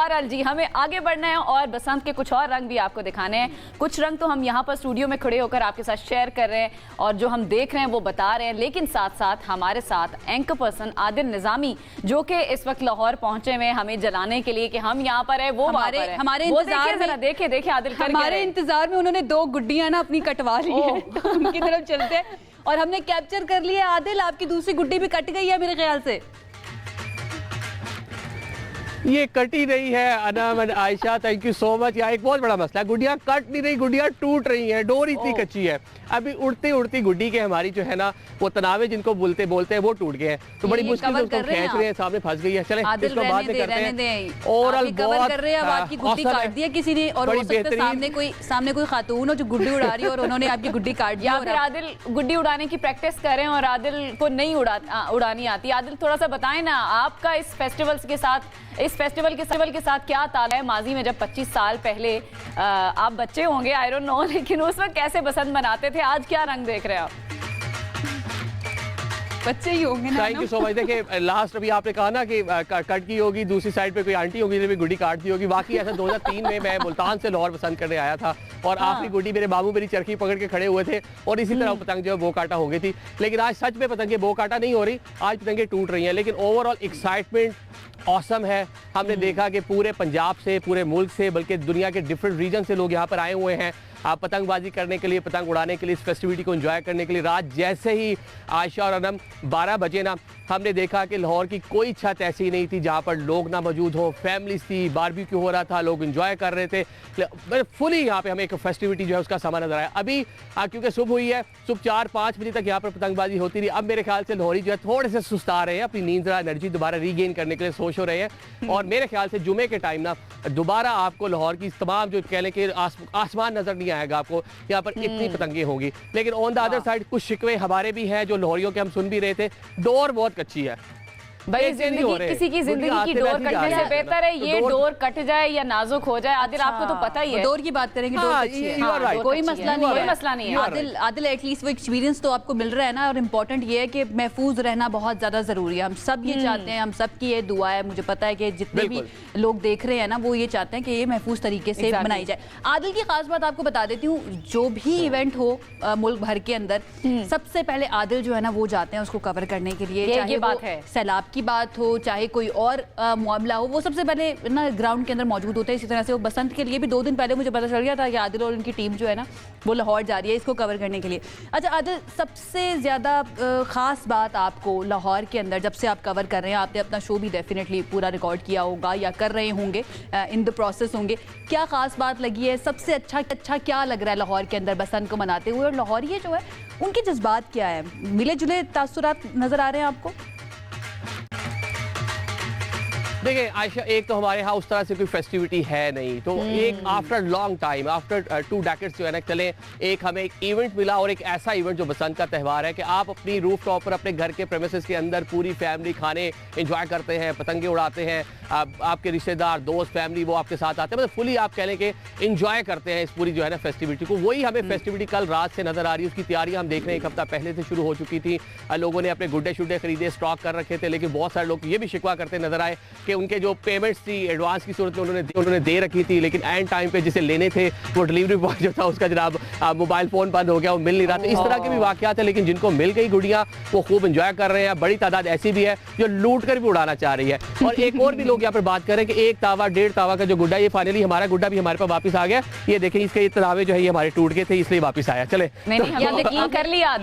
बहरहाल जी, हमें आगे बढ़ना है और बसंत के कुछ और रंग भी आपको दिखाने हैं। कुछ रंग तो हम यहाँ पर स्टूडियो में खड़े होकर आपके साथ शेयर कर रहे हैं और जो हम देख रहे हैं वो बता रहे हैं, लेकिन साथ साथ हमारे साथ एंकर पर्सन आदिल निजामी जो कि इस वक्त लाहौर पहुंचे हुए हमें जलाने के लिए कि हम यहाँ पर है, वो हमारे इंतजार में देखिए आदिल हमारे इंतजार में उन्होंने दो गुड्डियां ना अपनी कटवा ली है, तो उनकी तरफ चलते हैं और हमने कैप्चर कर लिया। आदिल, आपकी दूसरी गुड्डी भी कट गई है मेरे ख्याल से। ये कटी नहीं है Anam and Ayesha, thank you so much. यहाँ एक बहुत बड़ा मसला है, गुड़िया कट नहीं रही, गुड़िया टूट रही है, डोर इतनी कच्ची है। अभी उड़ती उड़ती गुड्डी के हमारी जो है ना वो तनावे जिनको बोलते बोलते हैं वो टूट गए हैं, तो बड़ी मुश्किल से उसको खींच रहे हैं, सामने फंस गई है। चले इसको बाद में करते हैं। ओवरऑल कवर कर रहे हैं, अब आपकी गुड्डी काट दी है किसी ने और हो सकता है सामने कोई खातून हो जो गुड्डी उड़ा रही है और उन्होंने आपकी गुड्डी काट दी, या फिर आदिल गुड्डी उड़ाने की प्रैक्टिस करें और आदिल को नहीं उड़ानी आती। आदिल, थोड़ा सा बताएं ना, आपका इस फेस्टिवल के साथ क्या ताल्लुक है? माजी में जब 25 साल पहले आप बच्चे होंगे, आई डोंट नो, लेकिन उस वक्त कैसे बसंत मनाते थे? आज क्या रंग देख रहे हैं आप? बच्चे ही होंगे ना। Thank you so much. देखिए लास्ट अभी आपने कहा ना कि कट की होगी, दूसरी साइड पे कोई आंटी होगी जिन्हें गुड्डी काट दी होगी। वाकई ऐसा 2003 में मैं मुल्तान से लाहौर बसंत करने आया था और आखिरी गुड्डी मेरे बाबू मेरी चरखी पकड़ के खड़े हुए थे और इसी तरह पतंग जो है बो काटा हो गई थी। लेकिन आज सच में पतंगे बो काटा नहीं हो रही, आज पतंगे टूट रही हैं। लेकिन ओवरऑल एक्साइटमेंट ऑसम है। हमने देखा कि पूरे पंजाब से, पूरे मुल्क से, बल्कि दुनिया के डिफरेंट रीजन से लोग यहाँ पर आए हुए हैं आप पतंगबाजी करने के लिए, पतंग उड़ाने के लिए, इस फेस्टिविटी को एंजॉय करने के लिए। रात जैसे ही आयशा और अनम 12 बजे ना, हमने देखा कि लाहौर की कोई छत ऐसी नहीं थी जहाँ पर लोग ना मौजूद हो। फैमिलीज थी, बारबेक्यू हो रहा था, लोग एंजॉय कर रहे थे। फुली यहाँ पे हमें एक फेस्टिविटी जो है उसका समा नजर आया। अभी क्योंकि सुबह हुई है, सुबह 4-5 बजे तक यहाँ पर पतंगबाजी होती रही। अब मेरे ख्याल से लाहौरी जो है थोड़े से सुस्ता रहे हैं, अपनी नींद एनर्जी दोबारा रीगेन करने के लिए सोच हो रहे हैं। और मेरे ख्याल से जुमे के टाइम ना दोबारा आपको लाहौर की तमाम जो कह लें कि आसमान नजर नहीं आएगा आपको, यहाँ पर इतनी पतंगे होंगी। लेकिन ऑन द अदर साइड कुछ शिकवे हमारे भी हैं जो लाहौरियों के हम सुन भी रहे थे। डोर बहुत कच्ची है भाई, किसी की जिंदगी की डोर कटने से बेहतर है ये डोर कट जाए या नाजुक हो जाए। आदिल, आपको तो पता ही है, डोर की बात करेंगे, डोर कच्ची है, कोई मसला नहीं है। आदिल एटलीस्ट वो एक्सपीरियंस तो आपको मिल रहा है ना, और इम्पोर्टेंट ये है कि महफूज रहना बहुत ज्यादा जरूरी है। हम सब ये चाहते हैं, हम सब की ये दुआ है। मुझे पता है कि जितने भी लोग देख रहे हैं ना, वो ये चाहते हैं कि ये महफूज तरीके से बनाई जाए। आदिल की खास बात आपको बता देती हूँ, जो भी इवेंट हो मुल्क भर के अंदर, सबसे पहले आदिल जो है ना वो जाते हैं उसको कवर करने के लिए। चाहे बात है सैलाब की बात हो, चाहे कोई और मामला हो, वो सबसे पहले ना ग्राउंड के अंदर मौजूद होते हैं। इसी तरह से वो बसंत के लिए भी 2 दिन पहले मुझे पता चल गया था कि आदिल और उनकी टीम जो है ना वो लाहौर जा रही है इसको कवर करने के लिए। अच्छा आदिल, सबसे ज़्यादा ख़ास बात आपको लाहौर के अंदर जब से आप कवर कर रहे हैं, आपने अपना शो भी डेफिनेटली पूरा रिकॉर्ड किया होगा या कर रहे होंगे, इन द प्रोसेस होंगे, क्या ख़ास बात लगी है? सबसे अच्छा क्या लग रहा है लाहौर के अंदर बसंत को मनाते हुए? और लाहौरिये जो है उनके जज्बात क्या है? मिले जुले तासुरात नज़र आ रहे हैं आपको? देखिए आयशा, एक तो हमारे यहाँ उस तरह से कोई फेस्टिविटी है नहीं, तो एक after long time, after 2 decades जो है ना चले, एक हमें एक इवेंट मिला और एक ऐसा इवेंट जो बसंत का त्यौहार है कि आप अपनी रूफ टॉप पर अपने घर के प्रेमिसेस के अंदर पूरी फैमिली खाने एंजॉय करते हैं, पतंगे उड़ाते हैं, आपके रिश्तेदार, दोस्त, फैमिली वो आपके साथ आते हैं, मतलब फुली आप कह लें कि एंजॉय करते हैं इस पूरी जो है ना फेस्टिविटी को। वही हमें फेस्टिविटी कल रात से नजर आ रही है, उसकी तैयारियां हम देख रहे हैं 1 हफ्ता पहले से शुरू हो चुकी थी। लोगों ने अपने गुड्डे शुड्डे खरीदे, स्टॉक कर रखे थे, लेकिन बहुत सारे लोग ये भी शिकवा करते नजर आए कि उनके जो पेमेंट्स थी एडवांस की सूरत में उन्होंने दे रखी थी, लेकिन एंड टाइम पे जिसे लेने थे वो डिलीवरी बॉय जो था उसका जनाब मोबाइल फोन बंद हो गया, वो मिल नहीं रहा था। इस तरह के भी वाकयात है, लेकिन जिनको मिल गई गुड़िया वो खूब एंजॉय कर रहे हैं। बड़ी तादाद ऐसी भी है जो लूट कर भी उड़ाना चाह रही है। और एक और भी लोग यहाँ पर बात करें कि 1 तावा 1.5 तावा का जो गुड्डा, ये फाइनली हमारा गुड्डा भी हमारे पास वापस आ गया। ये देखें, इसके तनावे जो है ये हमारे टूट गए थे, इसलिए वापस आया। चले कर लिया,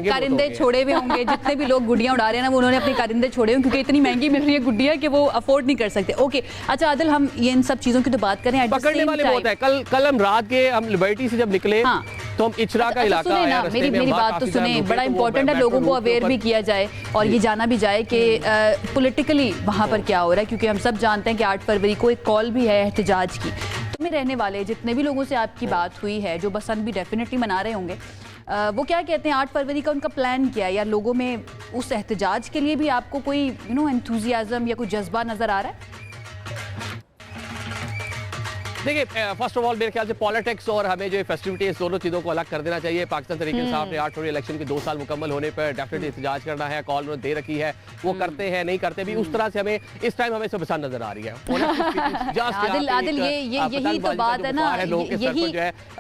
कारिंदे छोड़े हुए होंगे, जितने भी लोग गुड़ियां उड़ा रहे हैं ना वो उन्होंने अपने कारिंदे छोड़े हुए, क्योंकि इतनी महंगी मिल रही है गुड्डियां कि वो अफोर्ड नहीं कर सकते। ओके अच्छा आदिल, हम ये इन सब चीजों की तो बात करें, पकड़ने वाले बहुत है। कल हम रात के हम लिबर्टी से जब निकले तो हम इचरा का इलाका आया, मेरी बात तो सुने, बड़ा इंपॉर्टेंट है, लोगों को अवेयर भी किया जाए और ये जाना भी जाए कि पॉलिटिकली वहाँ पर क्या हो रहा है, क्योंकि हम सब जानते हैं कि 8 फरवरी को एक कॉल भी है एहतजाज की। तो में रहने वाले जितने भी लोगों से आपकी बात हुई है जो बसंत भी डेफिनेटली मना रहे होंगे, वो क्या कहते हैं 8 फरवरी का उनका प्लान क्या है, या लोगों में उस एहतजाज के लिए भी आपको कोई एंथुजियाज्म या कोई जज्बा नज़र आ रहा है? देखिए फर्स्ट ऑफ ऑल मेरे ख्याल से पॉलिटिक्स और हमें जो फेस्टिविटीज दोनों चीज़ों को अलग कर देना चाहिए। पाकिस्तान तहरीक इंसाफ ने 8 फरवरी इलेक्शन के 2 साल मुकम्मल होने पर डेफिनेटली एहतजाज करना है, कॉल उन्होंने दे रखी है, वो करते हैं नहीं करते भी उस तरह से हमें इस टाइम हमें सब पसंद नजर आ रही है। आदिल यही तो बात है ना, यही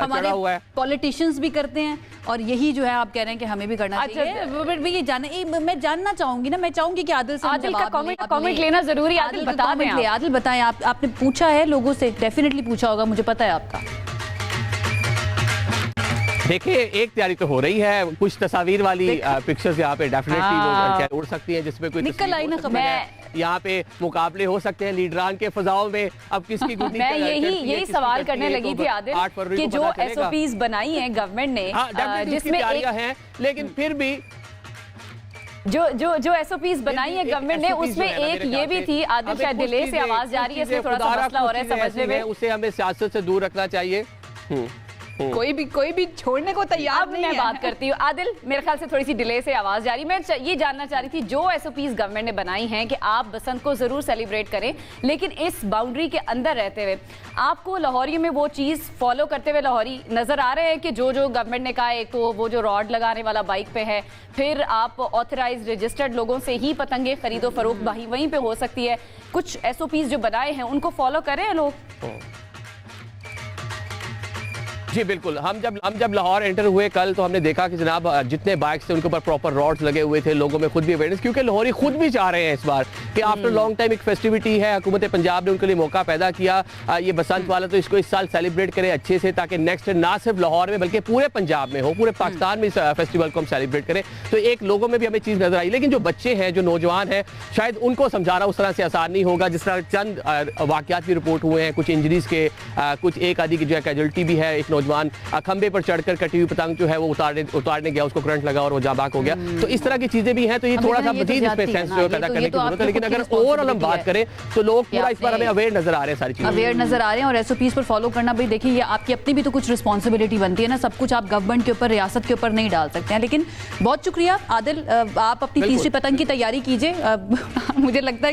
हमारे पॉलिटिशियंस भी करते हैं और यही जो है आप कह रहे हैं कि हमें भी करना चाहिए। मैं जानना चाहूंगी ना, मैं चाहूंगी कि आदिल का कमेंट लेना जरूरी है। आदिल बता दें, आदिल बताएं, आपने पूछा है लोगों से, डेफिनेटली पूछा होगा, मुझे पता है आपका। देखिए एक तैयारी तो हो रही है, कुछ तस्वीर वाली पिक्चर्स यहाँ पे डेफिनेटली उड़ सकती हैं जिसमें कोई निकल आई ना खबर। यहाँ पे मुकाबले हो सकते हैं लीडरान के फजाओं में। अब किसकी गुड्डी मैं यही सवाल करने लगी थी आदिल कि जो एसओपीज बनाई हैं गवर्नमेंट ने, जिसमें हैं, लेकिन फिर भी जो एसओपीज बनाई है गवर्नमेंट ने, उसमें एक ये भी थी आदिल, शायद डिले से आवाज जा रही है, इसमें थोड़ा सा मसला हो रहा है समझने में। उसे हमें सियासत से दूर रखना चाहिए। कोई भी छोड़ने को तैयार नहीं है। मैं बात करती हूँ आदिल, मेरे ख्याल से थोड़ी सी डिले से आवाज जा रही। मैं ये जानना चाह रही थी, जो एसओपीज गवर्नमेंट ने बनाई हैं कि आप बसंत को जरूर सेलिब्रेट करें, लेकिन इस बाउंड्री के अंदर रहते हुए आपको लाहौरी में वो चीज फॉलो करते हुए लाहौरी नजर आ रहे हैं कि जो गवर्नमेंट ने कहा, एक तो वो जो रॉड लगाने वाला बाइक पे है, फिर आप ऑथराइज रजिस्टर्ड लोगों से ही पतंगे खरीदो फरोख्त वहीं पे हो सकती है, कुछ एसओपीज जो बनाए हैं उनको फॉलो करें लोग। जी बिल्कुल, हम जब लाहौर एंटर हुए कल तो हमने देखा कि जनाब जितने बाइक्स थे उनके ऊपर प्रॉपर रॉड्स लगे हुए थे, लोगों में खुद भी अवेयरनेस, क्योंकि लाहौरी खुद भी चाह रहे हैं इस बार कि आफ्टर लॉन्ग टाइम एक फेस्टिविटी है, हुकूमत पंजाब ने उनके लिए मौका पैदा किया, ये बसंत वाला, तो इसको इस साल सेलिब्रेट करें अच्छे से, ताकि नेक्स्ट ना सिर्फ लाहौर में बल्कि पूरे पंजाब में हो, पूरे पाकिस्तान में इस फेस्टिवल को हम सेलिब्रेट करें। तो एक लोगों में भी हमें चीज़ नजर आई, लेकिन जो बच्चे हैं, जो नौजवान हैं, शायद उनको समझाना उस तरह से आसान नहीं होगा। जिस तरह चंद वाकयात भी रिपोर्ट हुए हैं, कुछ इंजरीज के, कुछ एक आदि की जो है कैजुअल्टी भी है। एक नौजवान खंबे पर चढ़कर कटी हुई पतंग जो है वो उतारने गया, उसको करंट लगा और वो जाबाक हो गया। तो इस तरह की चीजें भी हैं, तो ये थोड़ा सा मजीद इसमें सेंस जो पैदा करने की जरूरत है। लेकिन अगर ओवरऑल हम बात करें तो लोग पूरा इस बार हमें अवेयर नजर आ रहे हैं, सारी चीजें अवेयर नजर आ रहे हैं। और एसओपीज पर फॉलो करना, भाई देखिए ये आपकी अपनी भी तो कुछ रिस्पॉन्सिबिलिटी बनती है ना, सब कुछ आप गवर्नमेंट के ऊपर, रियासत के ऊपर नहीं डाल सकते हैं। लेकिन बहुत शुक्रिया आदिल, आप अपनी तीसरी पतंग की तैयारी कीजिए। मुझे लगता है कि